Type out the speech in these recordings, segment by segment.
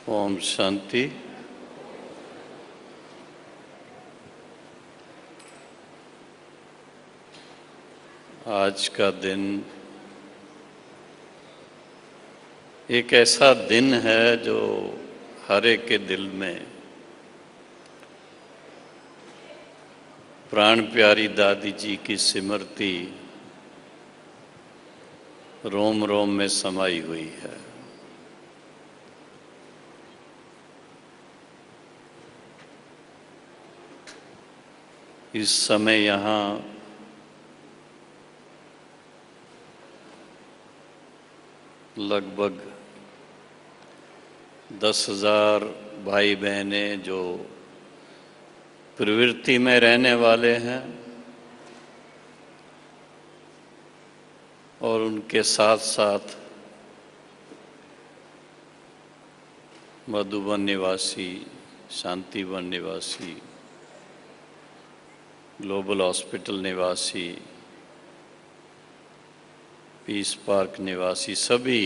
ओम शांति। आज का दिन एक ऐसा दिन है जो हर एक के दिल में प्राण प्यारी दादी जी की स्मृति रोम रोम में समाई हुई है। इस समय यहाँ लगभग 10,000 भाई बहनें जो प्रवृत्ति में रहने वाले हैं और उनके साथ साथ मधुबन निवासी, शांतिवन निवासी, ग्लोबल हॉस्पिटल निवासी, पीस पार्क निवासी सभी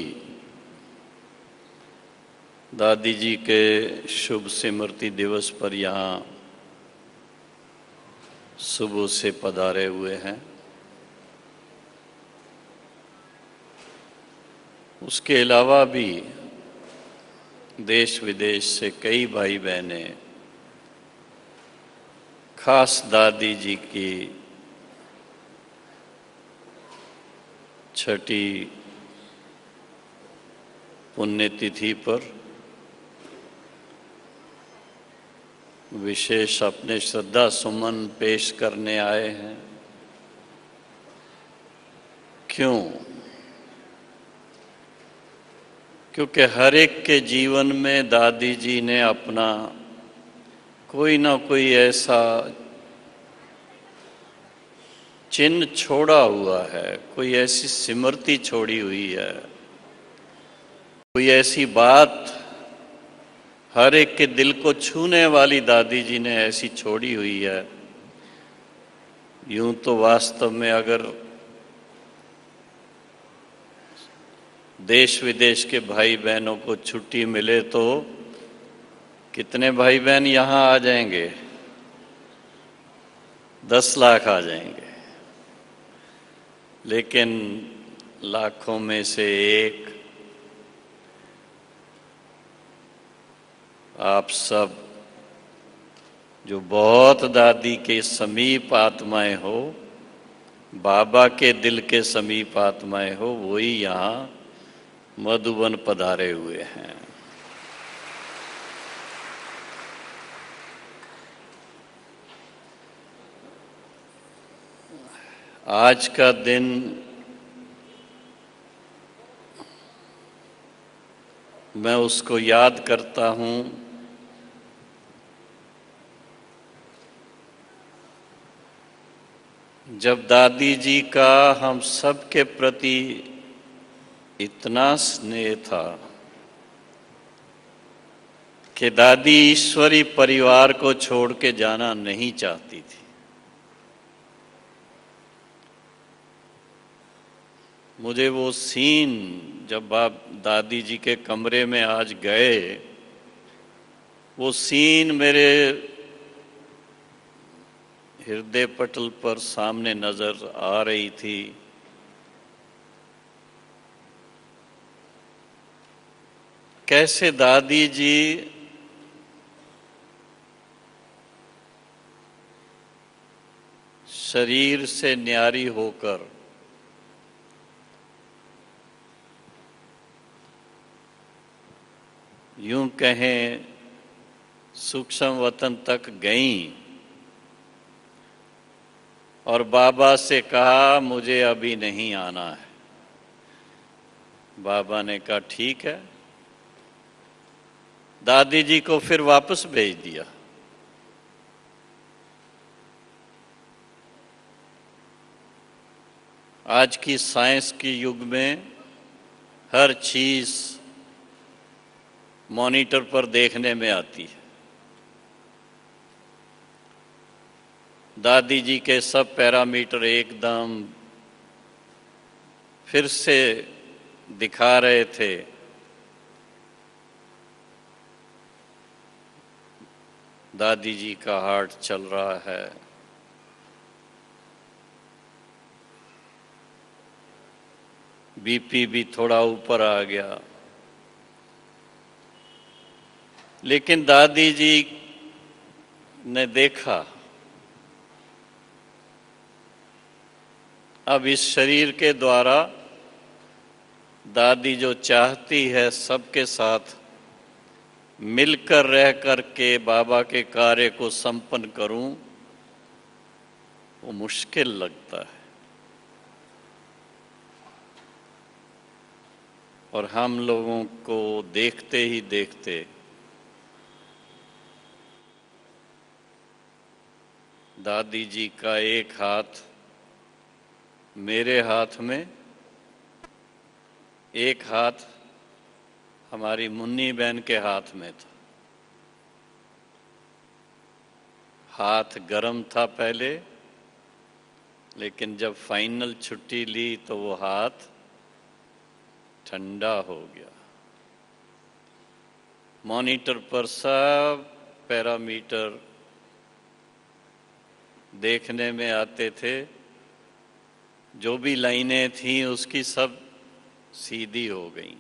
दादी जी के शुभ स्मृति दिवस पर यहाँ सुबह से पधारे हुए हैं। उसके अलावा भी देश विदेश से कई भाई बहनें खास दादी जी की छठी पुण्यतिथि पर विशेष अपने श्रद्धा सुमन पेश करने आए हैं। क्यों? क्योंकि हर एक के जीवन में दादी जी ने अपना कोई ना कोई ऐसा चिन्ह छोड़ा हुआ है, कोई ऐसी स्मृति छोड़ी हुई है, कोई ऐसी बात हर एक के दिल को छूने वाली दादी जी ने ऐसी छोड़ी हुई है। यूं तो वास्तव में अगर देश विदेश के भाई बहनों को छुट्टी मिले तो कितने भाई बहन यहाँ आ जाएंगे? 10 लाख आ जाएंगे। लेकिन लाखों में से एक आप सब जो बहुत दादी के समीप आत्माएं हो, बाबा के दिल के समीप आत्माएं हो, वही यहाँ मधुबन पधारे हुए हैं। आज का दिन मैं उसको याद करता हूँ जब दादी जी का हम सब के प्रति इतना स्नेह था कि दादी ईश्वरी परिवार को छोड़ के जाना नहीं चाहती थी। मुझे वो सीन जब आप दादी जी के कमरे में आज गए, वो सीन मेरे हृदय पटल पर सामने नजर आ रही थी। कैसे दादी जी शरीर से न्यारी होकर यूं कहें सूक्ष्म वतन तक गईं और बाबा से कहा मुझे अभी नहीं आना है। बाबा ने कहा ठीक है। दादी जी को फिर वापस भेज दिया। आज की साइंस के युग में हर चीज मॉनिटर पर देखने में आती है। दादी जी के सब पैरामीटर एकदम फिर से दिखा रहे थे दादी जी का हार्ट चल रहा है। बीपी भी थोड़ा ऊपर आ गया, लेकिन दादी जी ने देखा अब इस शरीर के द्वारा दादी जो चाहती है सबके साथ मिलकर रह कर के बाबा के कार्य को संपन्न करूं, वो मुश्किल लगता है। और हम लोगों को देखते ही देखते दादी जी का एक हाथ मेरे हाथ में, एक हाथ हमारी मुन्नी बहन के हाथ में था। हाथ गर्म था पहले, लेकिन जब फाइनल छुट्टी ली तो वो हाथ ठंडा हो गया। मॉनिटर पर सब पैरामीटर देखने में आते थे, जो भी लाइनें थीं उसकी सब सीधी हो गई।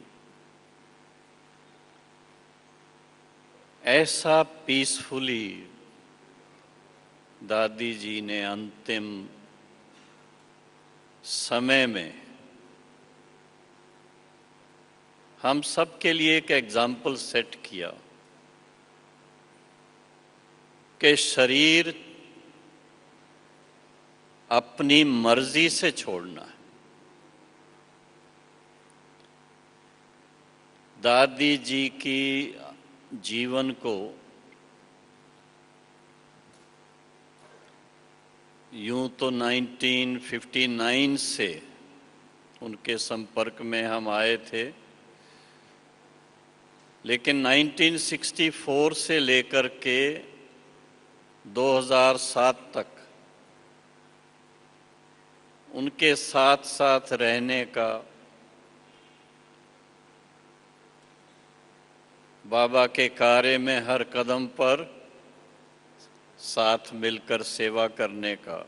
ऐसा पीसफुली दादी जी ने अंतिम समय में हम सब के लिए एक एग्जाम्पल सेट किया कि शरीर अपनी मर्जी से छोड़ना है। दादी जी की जीवन को यूं तो 1959 से उनके संपर्क में हम आए थे, लेकिन 1964 से लेकर के 2007 तक उनके साथ साथ रहने का, बाबा के कार्य में हर कदम पर साथ मिलकर सेवा करने का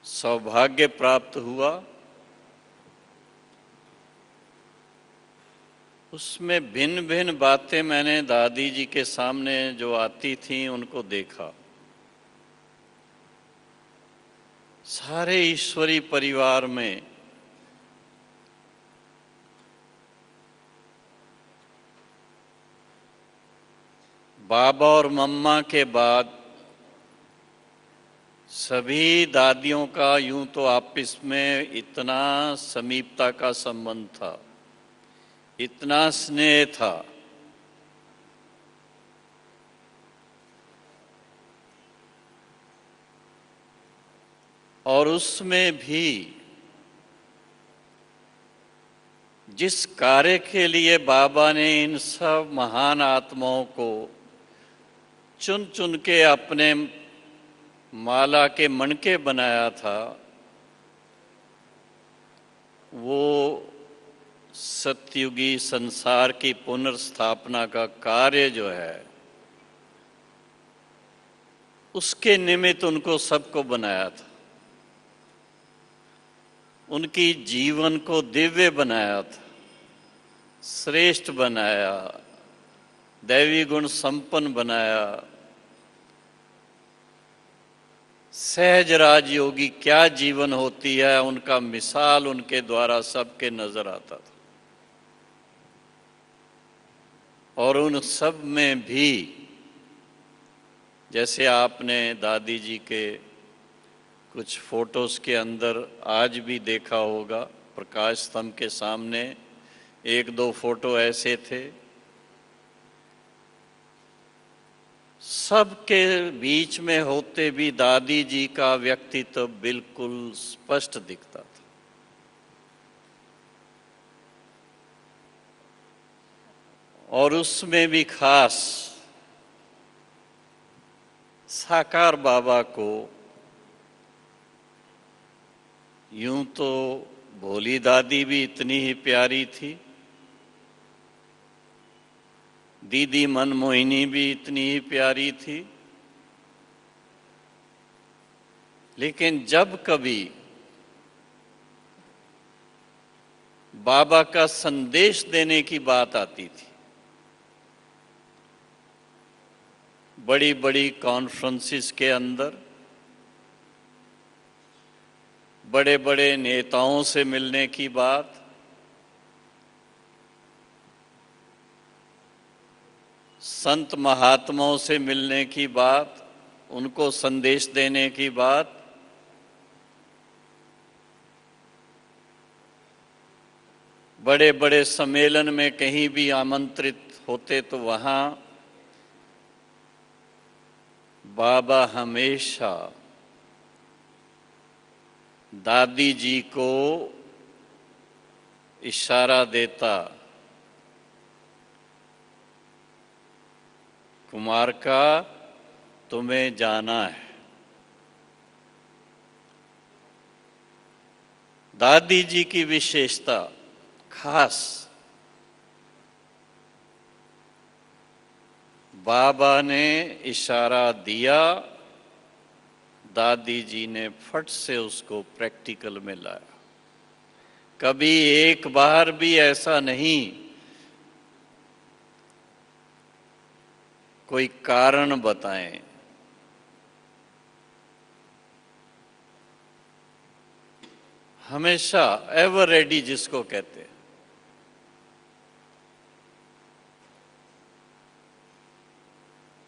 सौभाग्य प्राप्त हुआ। उसमें भिन्न भिन्न बातें मैंने दादी जी के सामने जो आती थीं उनको देखा। सारे ईश्वरी परिवार में बाबा और मम्मा के बाद सभी दादियों का यूं तो आपस में इतना समीपता का संबंध था, इतना स्नेह था, और उसमें भी जिस कार्य के लिए बाबा ने इन सब महान आत्माओं को चुन चुन के अपने माला के मणके बनाया था, वो सतयुगी संसार की पुनर्स्थापना का कार्य जो है, उसके निमित्त उनको सबको बनाया था। उनकी जीवन को दिव्य बनाया था, श्रेष्ठ बनाया, दैवी गुण संपन्न बनाया। सहज राजयोगी क्या जीवन होती है, उनका मिसाल उनके द्वारा सबके नजर आता था। और उन सब में भी जैसे आपने दादी जी के कुछ फोटोज के अंदर आज भी देखा होगा, प्रकाश स्तंभ के सामने एक दो फोटो ऐसे थे, सबके बीच में होते भी दादी जी का व्यक्तित्व बिल्कुल स्पष्ट दिखता था। और उसमें भी खास साकार बाबा को यूं तो भोली दादी भी इतनी ही प्यारी थी, दीदी मनमोहिनी भी इतनी ही प्यारी थी। लेकिन जब कभी बाबा का संदेश देने की बात आती थी, बड़ी बड़ी कॉन्फ्रेंसिस के अंदर बड़े बड़े नेताओं से मिलने की बात, संत महात्माओं से मिलने की बात, उनको संदेश देने की बात, बड़े बड़े सम्मेलन में कहीं भी आमंत्रित होते तो वहां बाबा हमेशा दादी जी को इशारा देता, कुमार का तुम्हें जाना है। दादी जी की विशेषता खास, बाबा ने इशारा दिया, दादी जी ने फट से उसको प्रैक्टिकल में लाया। कभी एक बार भी ऐसा नहीं कोई कारण बताएं, हमेशा एवर रेडी जिसको कहते हैं।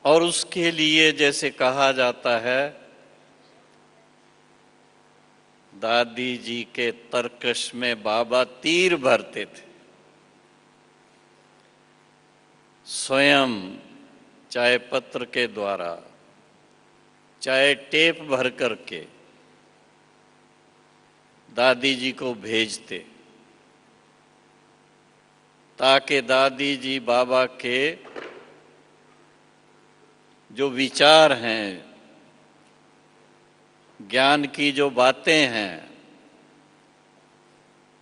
और उसके लिए जैसे कहा जाता है, दादी जी के तरकश में बाबा तीर भरते थे। स्वयं चाहे पत्र के द्वारा, चाहे टेप भर करके दादी जी को भेजते, ताकि दादी जी बाबा के जो विचार हैं, ज्ञान की जो बातें हैं,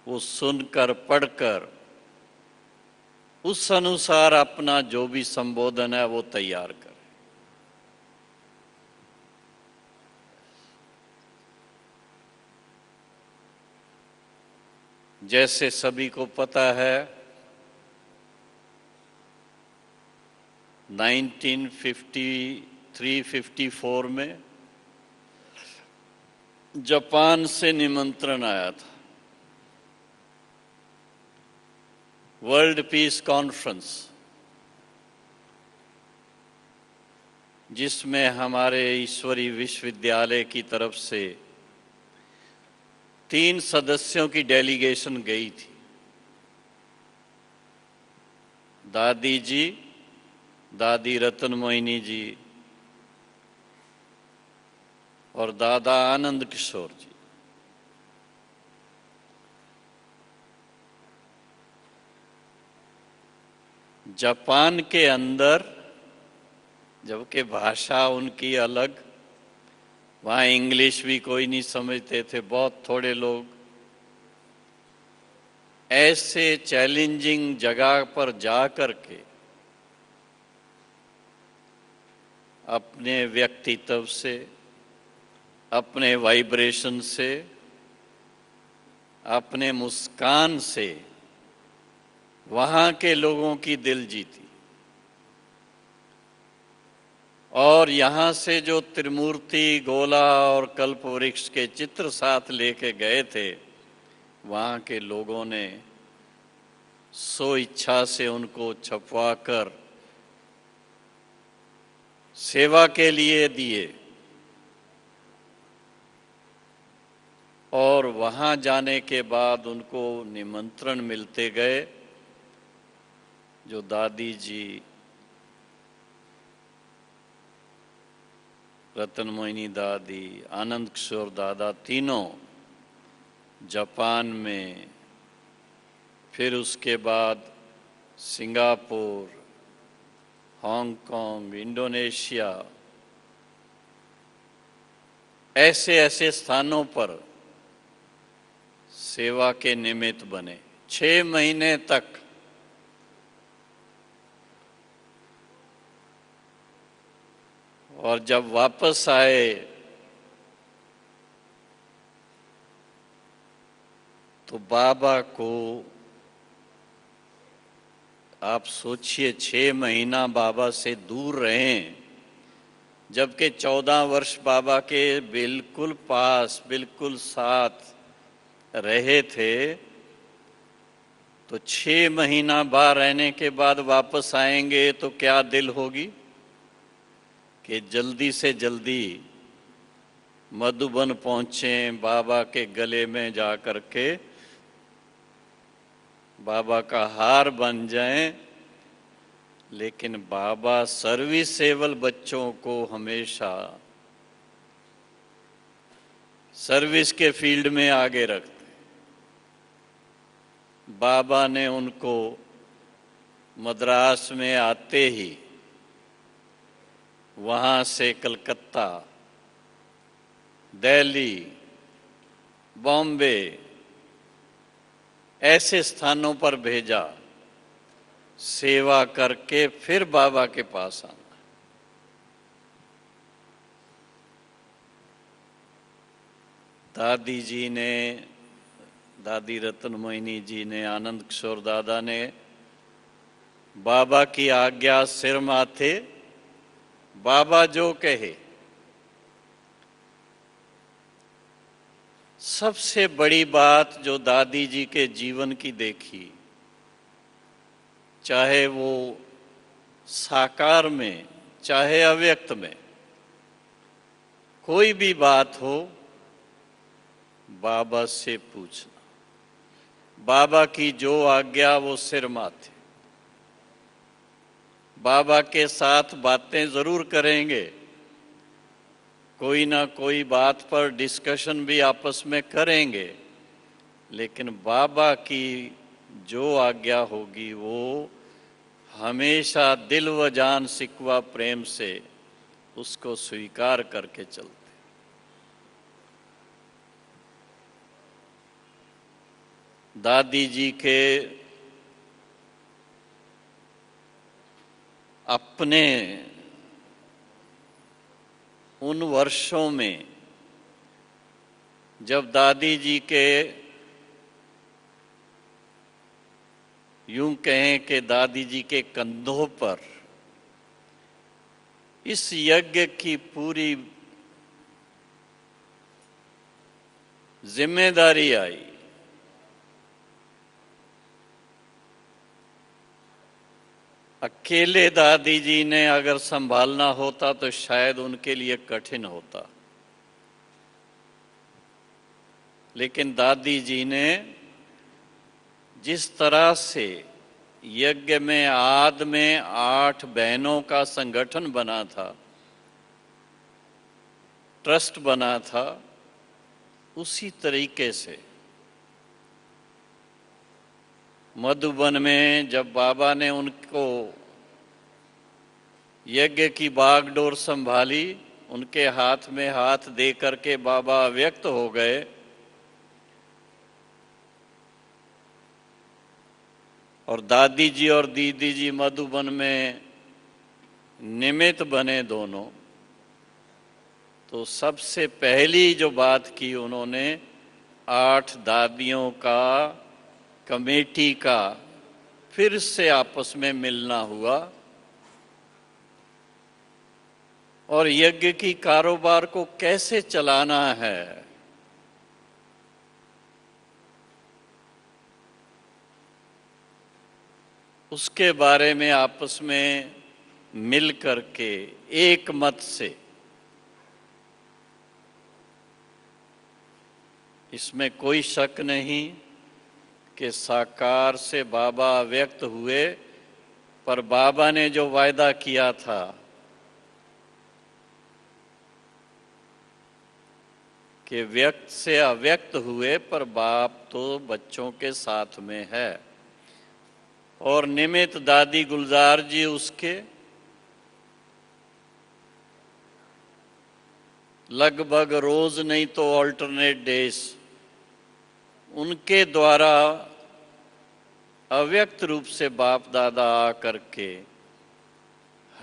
वो सुनकर पढ़कर उस अनुसार अपना जो भी संबोधन है वो तैयार करें। जैसे सभी को पता है, 1953-54 में जापान से निमंत्रण आया था, वर्ल्ड पीस कॉन्फ्रेंस, जिसमें हमारे ईश्वरी विश्वविद्यालय की तरफ से 3 सदस्यों की डेलीगेशन गई थी। दादी जी, दादी रतन मोहिनी जी और दादा आनंद किशोर जी। जापान के अंदर, जबकि भाषा उनकी अलग, वहाँ इंग्लिश भी कोई नहीं समझते थे, बहुत थोड़े लोग, ऐसे चैलेंजिंग जगह पर जा करके अपने व्यक्तित्व से, अपने वाइब्रेशन से, अपने मुस्कान से वहाँ के लोगों की दिल जीती। और यहाँ से जो त्रिमूर्ति, गोला और कल्पवृक्ष के चित्र साथ लेके गए थे, वहाँ के लोगों ने सो इच्छा से उनको छपवाकर सेवा के लिए दिए। और वहाँ जाने के बाद उनको निमंत्रण मिलते गए, जो दादी जी, रतन मोहिनी दादी, आनंद किशोर दादा, तीनों जापान में, फिर उसके बाद सिंगापुर, हांगकांग, इंडोनेशिया, ऐसे ऐसे स्थानों पर सेवा के निमित्त बने। 6 महीने तक और जब वापस आए तो बाबा को आप सोचिए 6 महीना बाबा से दूर रहें, जबकि 14 वर्ष बाबा के बिल्कुल पास बिल्कुल साथ रहे थे। तो 6 महीना बाहर रहने के बाद वापस आएंगे तो क्या दिल होगी कि जल्दी से जल्दी मधुबन पहुँचें, बाबा के गले में जा कर के बाबा का हार बन जाएं। लेकिन बाबा सर्विसेबल बच्चों को हमेशा सर्विस के फील्ड में आगे रखते। बाबा ने उनको मद्रास में आते ही वहाँ से कलकत्ता, दिल्ली, बॉम्बे ऐसे स्थानों पर भेजा, सेवा करके फिर बाबा के पास आना। दादी जी ने, दादी रत्नमोहिनी जी ने, आनंद किशोर दादा ने बाबा की आज्ञा सिर माथे, बाबा जो कहे। सबसे बड़ी बात जो दादी जी के जीवन की देखी, चाहे वो साकार में चाहे अव्यक्त में, कोई भी बात हो बाबा से पूछना। बाबा की जो आज्ञा वो सिर माथे। बाबा के साथ बातें जरूर करेंगे, कोई ना कोई बात पर डिस्कशन भी आपस में करेंगे, लेकिन बाबा की जो आज्ञा होगी वो हमेशा दिल व जान सिकवा प्रेम से उसको स्वीकार करके चलते। दादी जी के अपने उन वर्षों में जब दादी जी के, यूं कहें कि दादी जी के कंधों पर इस यज्ञ की पूरी जिम्मेदारी आई, अकेले दादी जी ने अगर संभालना होता तो शायद उनके लिए कठिन होता, लेकिन दादी जी ने जिस तरह से यज्ञ में आद में 8 बहनों का संगठन बना था, ट्रस्ट बना था, उसी तरीके से मधुबन में जब बाबा ने उनको यज्ञ की बागडोर संभाली, उनके हाथ में हाथ दे करके बाबा व्यक्त हो गए और दादी जी और दीदी जी मधुबन में निमित्त बने दोनों। तो सबसे पहली जो बात की उन्होंने, 8 दादियों का कमेटी का फिर से आपस में मिलना हुआ और यज्ञ की कारोबार को कैसे चलाना है, उसके बारे में आपस में मिल करके एक मत से, इसमें कोई शक नहीं कि साकार से बाबा व्यक्त हुए, पर बाबा ने जो वायदा किया था कि व्यक्त से अव्यक्त हुए पर बाप तो बच्चों के साथ में है। और निमित्त दादी गुलजार जी उसके लगभग रोज नहीं तो ऑल्टरनेट डेज उनके द्वारा अव्यक्त रूप से बाप दादा आ करके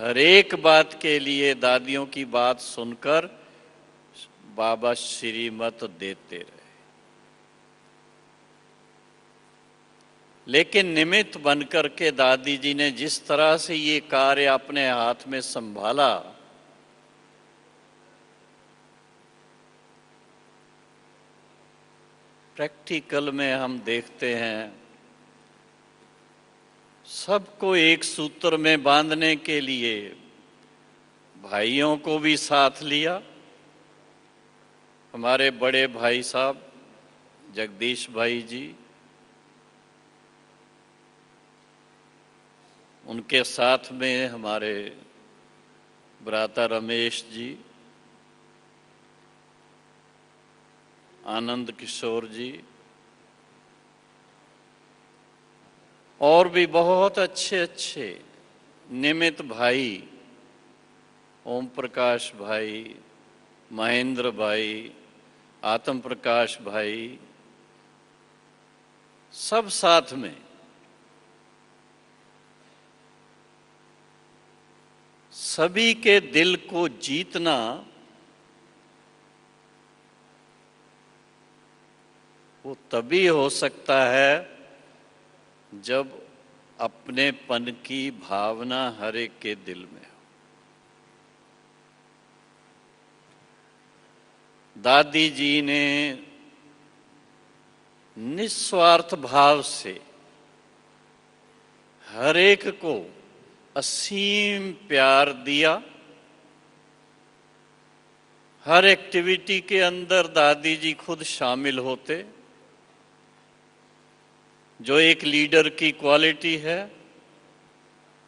हर एक बात के लिए दादियों की बात सुनकर बाबा श्रीमत देते रहे। लेकिन निमित्त बनकर के दादी जी ने जिस तरह से ये कार्य अपने हाथ में संभाला, प्रैक्टिकल में हम देखते हैं सबको एक सूत्र में बांधने के लिए भाइयों को भी साथ लिया। हमारे बड़े भाई साहब जगदीश भाई जी, उनके साथ में हमारे भ्राता रमेश जी, आनंद किशोर जी, और भी बहुत अच्छे अच्छे निमित भाई, ओम प्रकाश भाई, महेंद्र भाई, आत्म प्रकाश भाई, सब साथ में सभी के दिल को जीतना वो तभी हो सकता है जब अपनेपन की भावना हर एक के दिल में हो। दादी जी ने निस्वार्थ भाव से हर एक को असीम प्यार दिया। हर एक्टिविटी के अंदर दादी जी खुद शामिल होते, जो एक लीडर की क्वालिटी है,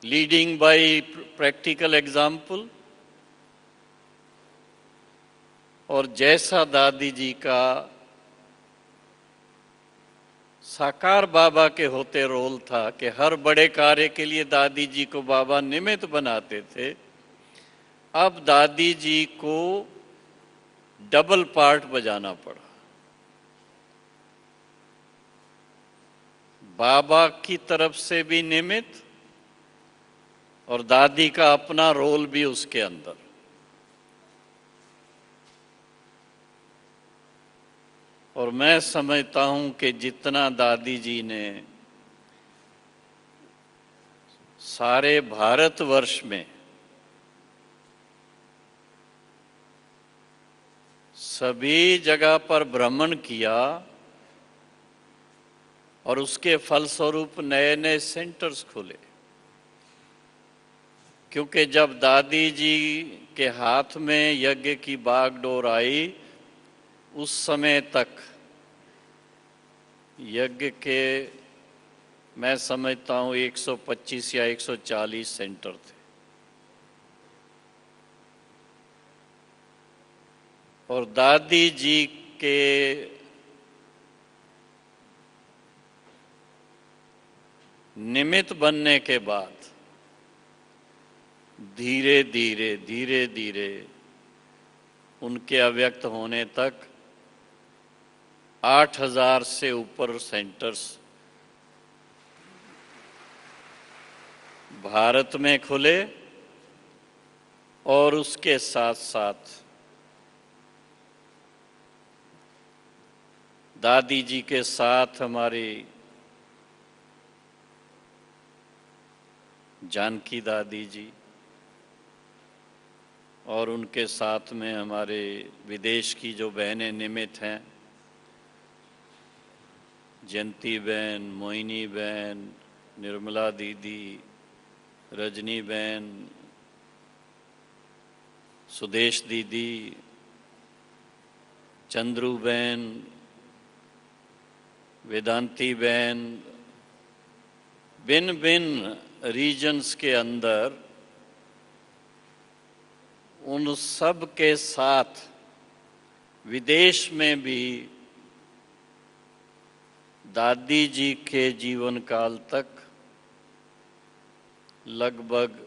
लीडिंग बाय प्रैक्टिकल एग्जाम्पल। और जैसा दादी जी का साकार बाबा के होते रोल था कि हर बड़े कार्य के लिए दादी जी को बाबा निमित्त बनाते थे, अब दादी जी को डबल पार्ट बजाना पड़ा। बाबा की तरफ से भी निमित्त और दादी का अपना रोल भी उसके अंदर। और मैं समझता हूं कि जितना दादी जी ने सारे भारतवर्ष में सभी जगह पर भ्रमण किया और उसके फलस्वरूप नए नए सेंटर्स खुले, क्योंकि जब दादी जी के हाथ में यज्ञ की बागडोर आई, उस समय तक यज्ञ के मैं समझता हूं 125 या 140 सेंटर थे। और दादी जी के निमित्त बनने के बाद धीरे धीरे उनके अव्यक्त होने तक 8000 से ऊपर सेंटर्स भारत में खुले। और उसके साथ साथ दादी जी के साथ हमारी जानकी दादी जी और उनके साथ में हमारे विदेश की जो बहनें निमित्त हैं, जयंती बहन, मोहिनी बहन, निर्मला दीदी, रजनी बहन, सुदेश दीदी, चंद्रू बहन, वेदांती बहन, भिन्न भिन्न रीजन्स के अंदर उन सब के साथ विदेश में भी दादी जी के जीवन काल तक लगभग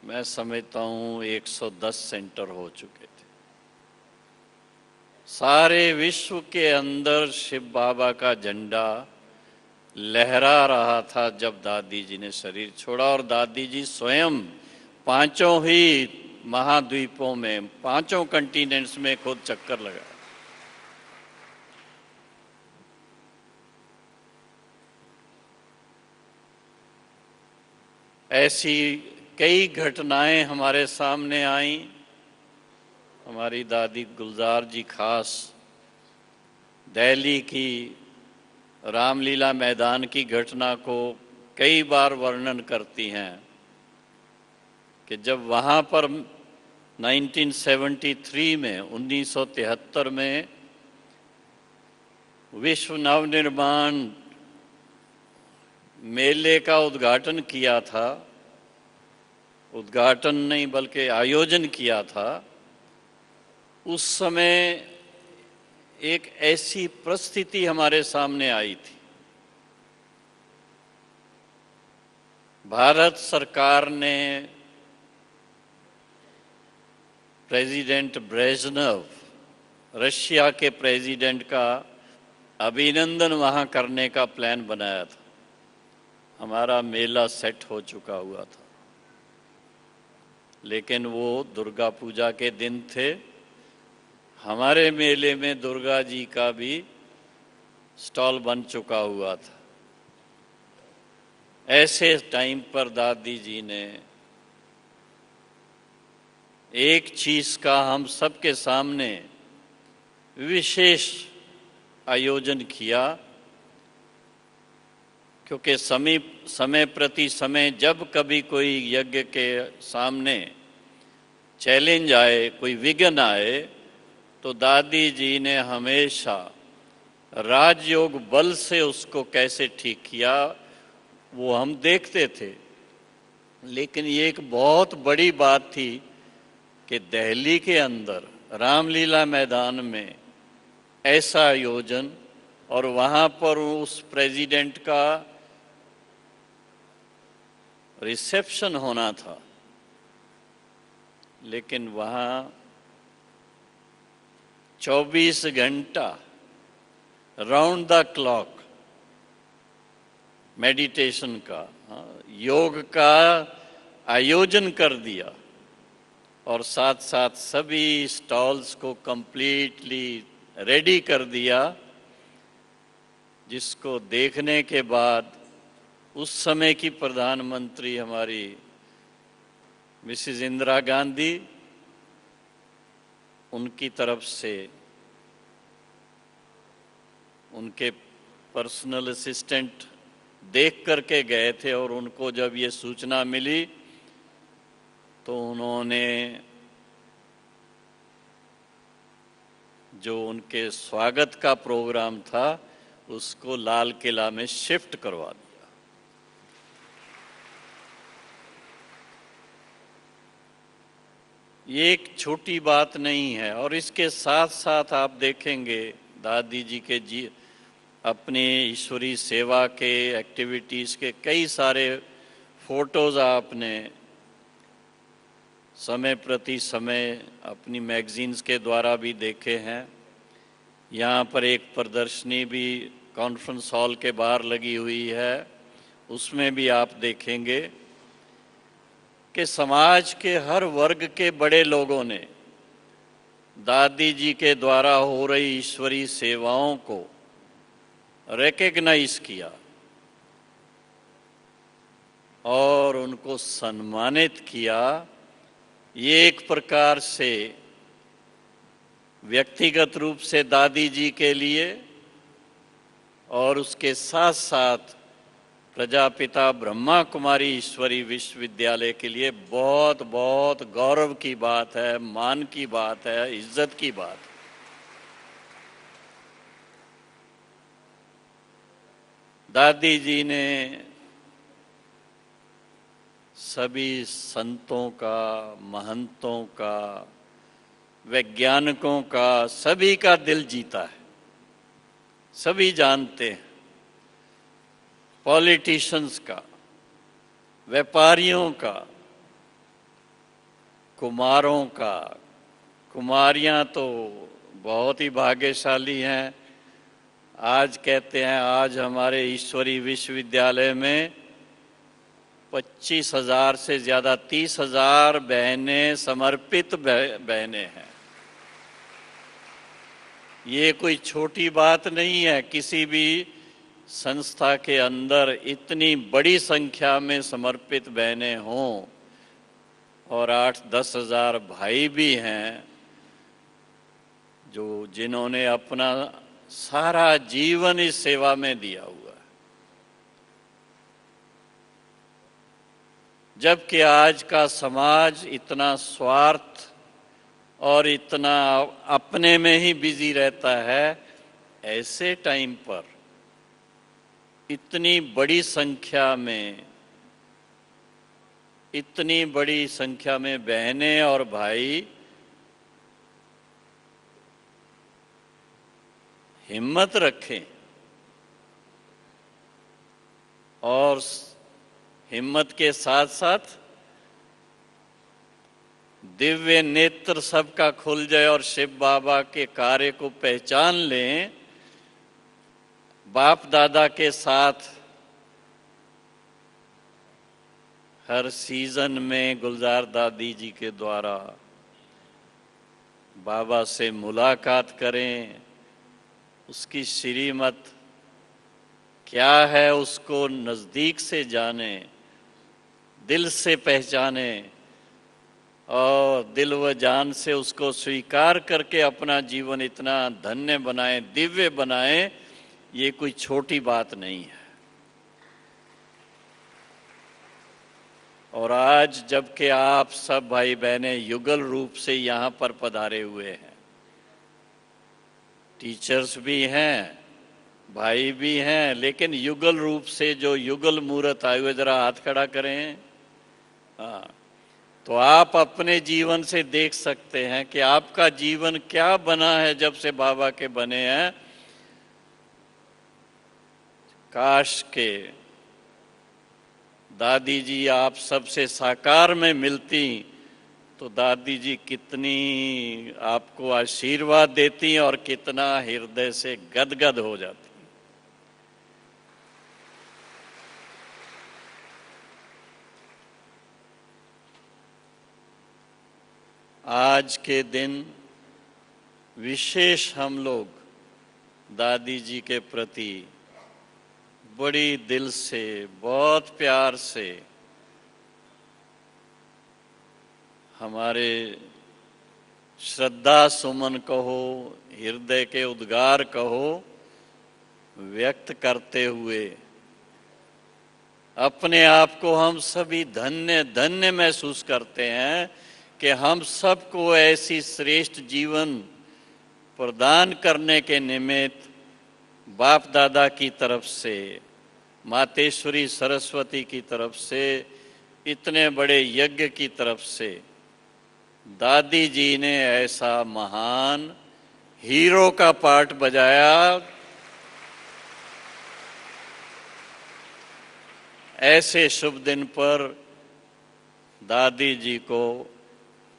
मैं समझता हूँ 110 सेंटर हो चुके थे। सारे विश्व के अंदर शिव बाबा का झंडा लहरा रहा था जब दादी जी ने शरीर छोड़ा। और दादी जी स्वयं पांचों ही महाद्वीपों में, पांचों कंटिनेंट्स में खुद चक्कर लगा। ऐसी कई घटनाएं हमारे सामने आईं। हमारी दादी गुलजार जी खास दिल्ली की रामलीला मैदान की घटना को कई बार वर्णन करती हैं कि जब वहाँ पर 1973 में 1973 में विश्व नवनिर्माण मेले का उद्घाटन किया था, उद्घाटन नहीं बल्कि आयोजन किया था, उस समय एक ऐसी परिस्थिति हमारे सामने आई थी। भारत सरकार ने प्रेसिडेंट ब्रेजनेव, रशिया के प्रेसिडेंट का अभिनंदन वहाँ करने का प्लान बनाया था। हमारा मेला सेट हो चुका हुआ था, लेकिन वो दुर्गा पूजा के दिन थे। हमारे मेले में दुर्गा जी का भी स्टॉल बन चुका हुआ था। ऐसे टाइम पर दादी जी ने एक चीज का हम सबके सामने विशेष आयोजन किया, क्योंकि समय प्रति समय जब कभी कोई यज्ञ के सामने चैलेंज आए, कोई विघ्न आए, तो दादी जी ने हमेशा राजयोग बल से उसको कैसे ठीक किया वो हम देखते थे। लेकिन ये एक बहुत बड़ी बात थी कि दिल्ली के अंदर रामलीला मैदान में ऐसा आयोजन, और वहाँ पर उस प्रेसिडेंट का रिसेप्शन होना था। लेकिन वहाँ 24 घंटा राउंड द क्लॉक मेडिटेशन का, योग का आयोजन कर दिया, और साथ साथ सभी स्टॉल्स को कंप्लीटली रेडी कर दिया, जिसको देखने के बाद उस समय की प्रधानमंत्री हमारी मिसेस इंदिरा गांधी, उनकी तरफ से उनके पर्सनल असिस्टेंट देख करके गए थे, और उनको जब ये सूचना मिली तो उन्होंने जो उनके स्वागत का प्रोग्राम था उसको लाल किला में शिफ्ट करवा दिया। ये एक छोटी बात नहीं है। और इसके साथ साथ आप देखेंगे दादी जी के अपनी ईश्वरी सेवा के एक्टिविटीज़ के कई सारे फोटोज़ आपने समय प्रति समय अपनी मैगजीन्स के द्वारा भी देखे हैं। यहाँ पर एक प्रदर्शनी भी कॉन्फ्रेंस हॉल के बाहर लगी हुई है, उसमें भी आप देखेंगे कि समाज के हर वर्ग के बड़े लोगों ने दादी जी के द्वारा हो रही ईश्वरी सेवाओं को रिकॉग्नाइज किया और उनको सम्मानित किया। ये एक प्रकार से व्यक्तिगत रूप से दादी जी के लिए और उसके साथ साथ प्रजापिता ब्रह्मा कुमारी ईश्वरी विश्वविद्यालय के लिए बहुत बहुत गौरव की बात है, मान की बात है, इज्जत की बात है। दादी जी ने सभी संतों का, महंतों का, वैज्ञानिकों का, सभी का दिल जीता है। सभी जानते हैं, पॉलिटिशियंस का, व्यापारियों का, कुमारों का। कुमारियां तो बहुत ही भाग्यशाली हैं। आज कहते हैं, आज हमारे ईश्वरी विश्वविद्यालय में 25,000 से ज़्यादा 30,000 बहनें समर्पित बहनें हैं। ये कोई छोटी बात नहीं है। किसी भी संस्था के अंदर इतनी बड़ी संख्या में समर्पित बहनें हों और 8-10 हज़ार भाई भी हैं जो जिन्होंने अपना सारा जीवन इस सेवा में दिया हुआ है। जबकि आज का समाज इतना स्वार्थ और इतना अपने में ही बिजी रहता है, ऐसे टाइम पर इतनी बड़ी संख्या में बहनें और भाई हिम्मत रखें और हिम्मत के साथ साथ दिव्य नेत्र सबका खुल जाए और शिव बाबा के कार्य को पहचान लें। बाप दादा के साथ हर सीजन में गुलजार दादी जी के द्वारा बाबा से मुलाकात करें, उसकी श्रीमत क्या है उसको नज़दीक से जाने, दिल से पहचाने और दिल व जान से उसको स्वीकार करके अपना जीवन इतना धन्य बनाएं, दिव्य बनाएं। ये कोई छोटी बात नहीं है। और आज जबकि आप सब भाई बहनें युगल रूप से यहाँ पर पधारे हुए हैं, टीचर्स भी हैं, भाई भी हैं, लेकिन युगल रूप से जो युगल मूर्त आए हुए, जरा हाथ खड़ा करें। हाँ, तो आप अपने जीवन से देख सकते हैं कि आपका जीवन क्या बना है जब से बाबा के बने हैं। काश के दादी जी आप सबसे साकार में मिलती तो दादी जी कितनी आपको आशीर्वाद देती और कितना हृदय से गदगद हो जाती। आज के दिन विशेष हम लोग दादी जी के प्रति बड़ी दिल से, बहुत प्यार से हमारे श्रद्धा सुमन कहो, हृदय के उद्गार कहो, व्यक्त करते हुए अपने आप को हम सभी धन्य धन्य महसूस करते हैं कि हम सबको ऐसी श्रेष्ठ जीवन प्रदान करने के निमित्त बाप दादा की तरफ से, मातेश्वरी सरस्वती की तरफ से, इतने बड़े यज्ञ की तरफ से दादी जी ने ऐसा महान हीरो का पार्ट बजाया। ऐसे शुभ दिन पर दादी जी को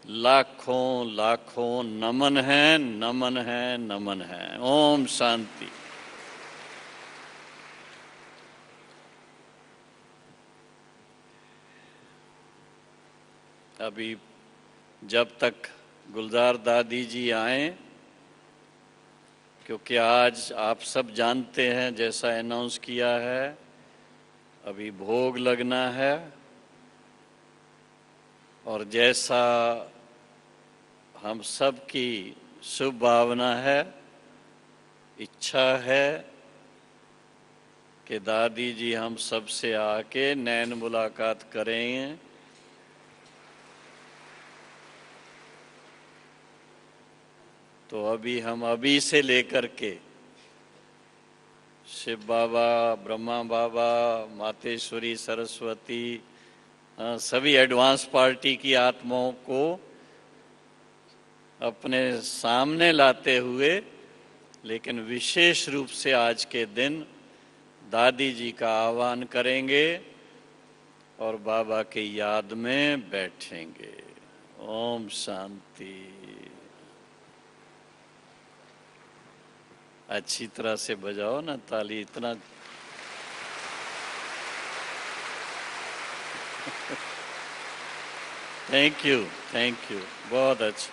लाखों लाखों नमन है, नमन है, नमन है। ओम शांति। अभी जब तक गुलजार दादी जी आए, क्योंकि आज आप सब जानते हैं जैसा अनाउंस किया है, अभी भोग लगना है और जैसा हम सब की शुभ भावना है, इच्छा है कि दादी जी हम सब से आके नैन मुलाकात करेंगे। तो अभी से लेकर के शिव बाबा, ब्रह्मा बाबा, मातेश्वरी सरस्वती, सभी एडवांस पार्टी की आत्माओं को अपने सामने लाते हुए, लेकिन विशेष रूप से आज के दिन दादी जी का आह्वान करेंगे और बाबा के याद में बैठेंगे। ओम शांति। अच्छी तरह से बजाओ ना ताली, इतना थैंक यू, बहुत अच्छा।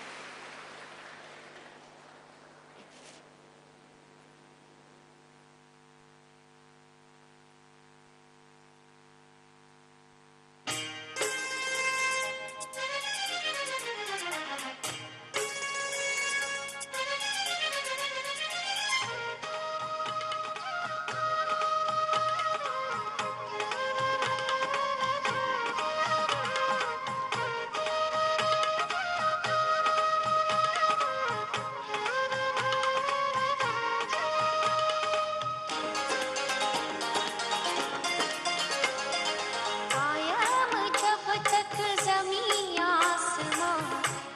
कायम जब तक ज़मीं आसमां,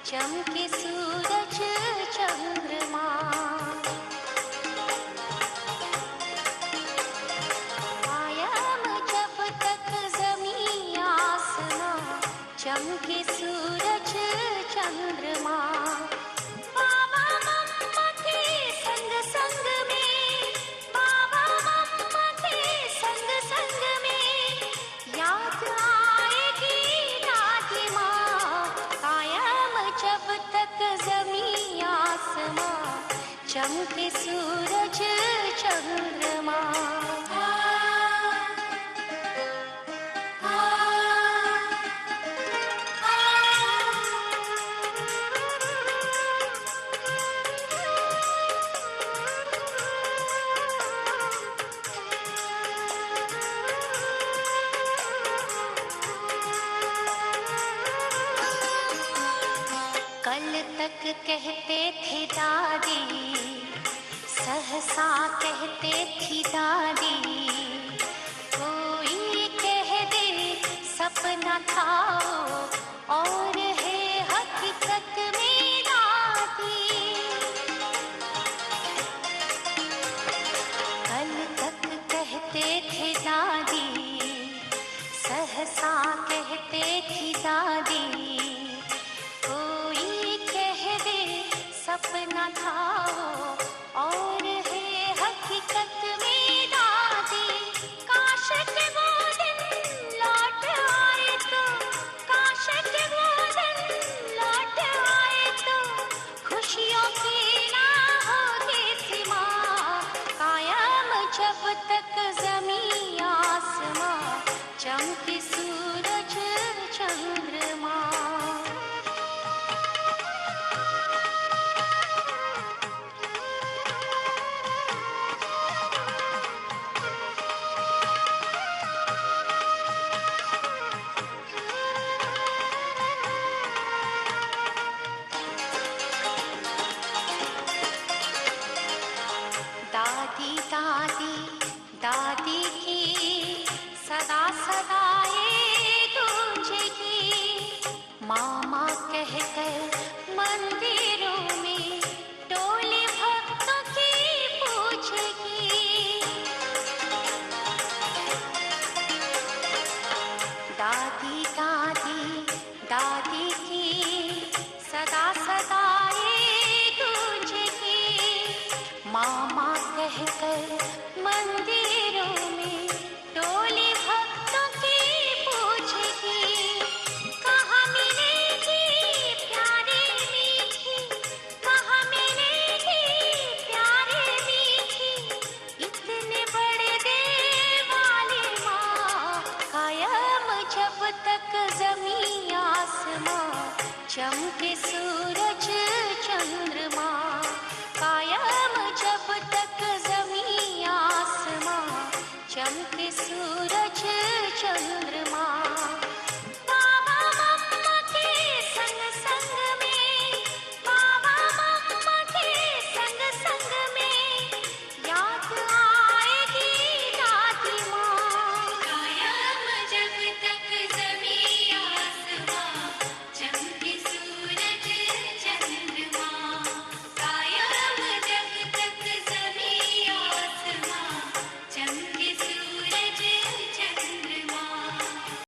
चमके सूरज चंद्रमा। कायम जब तक ज़मीं आसमां, चमके सूरज चंद्रमा। बाबा मम्मा के संग संग में, बाबा मम्मा के संग संग में, याद आएगी दादी माँ। कायम जब तक ज़मीं आसमां, चमके सूरज चंद्रमा। कल तक कहते थे दादी, सहसा कहते थी दादी, कोई कह दे सपना था और है हकीकत में दादी। कल तक कहते थे दादी, सहसा कहते थी दादी, कोई कह दे सपना था और है हकीकत में दादी। काश के वो दिन लौट आए तो, काश के वो दिन लौट आए तो, खुशियों की ना होगी सीमा। कायम जब तक ज़मीं आसमां, चमके सूरज चंद्रमा। दादी दादी दादी की सदा सदा ये गूंजेगी, मामा कहकर मंदिरों में टोले भक्तों की पूछेगी। दादी दादी दादी की सदा सदा ये गूंजेगी, मामा कहकर मंदिरों में टोले भक्तों की पूछेगी। कहाँ मिलेगी प्यारे मीठी, कहाँ मिलेगी प्यारे मीठी, इतने बड़े देवाले माँ। कायम जब तक ज़मीं आसमां, चमके सूरज चंद्रमा। कायम जब तक ज़मीं आसमां, चमके सूरज चंद्रमा।